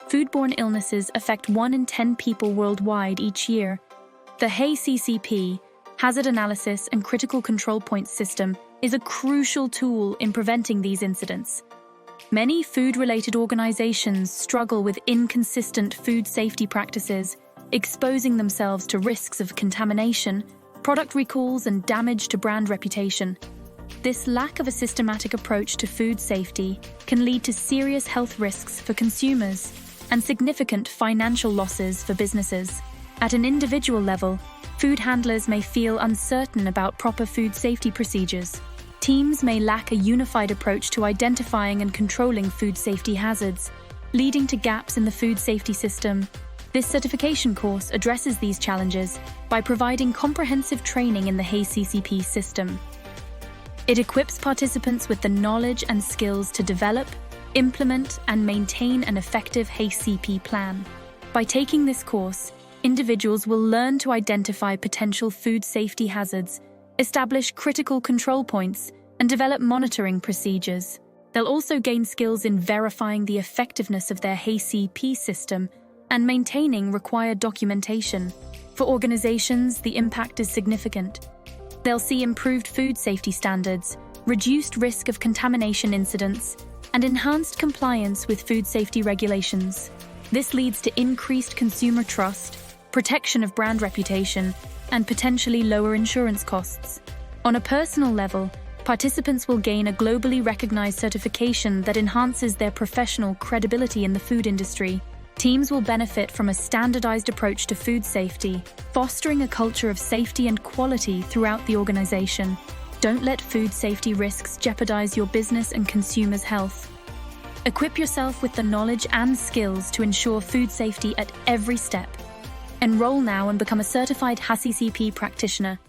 foodborne illnesses affect 1 in 10 people worldwide each year. The HACCP, Hazard Analysis and Critical Control Points System, is a crucial tool in preventing these incidents. Many food-related organizations struggle with inconsistent food safety practices, exposing themselves to risks of contamination, product recalls, and damage to brand reputation. This lack of a systematic approach to food safety can lead to serious health risks for consumers and significant financial losses for businesses. At an individual level, food handlers may feel uncertain about proper food safety procedures. Teams may lack a unified approach to identifying and controlling food safety hazards, leading to gaps in the food safety system. This certification course addresses these challenges by providing comprehensive training in the HACCP system. It equips participants with the knowledge and skills to develop, implement, and maintain an effective HACCP plan. By taking this course, individuals will learn to identify potential food safety hazards, establish critical control points, and develop monitoring procedures. They'll also gain skills in verifying the effectiveness of their HACCP system and maintaining required documentation. For organizations, the impact is significant. They'll see improved food safety standards, reduced risk of contamination incidents, and enhanced compliance with food safety regulations. This leads to increased consumer trust, protection of brand reputation, and potentially lower insurance costs. On a personal level, participants will gain a globally recognized certification that enhances their professional credibility in the food industry. Teams will benefit from a standardized approach to food safety, fostering a culture of safety and quality throughout the organization. Don't let food safety risks jeopardize your business and consumers' health. Equip yourself with the knowledge and skills to ensure food safety at every step. Enroll now and become a certified HACCP practitioner.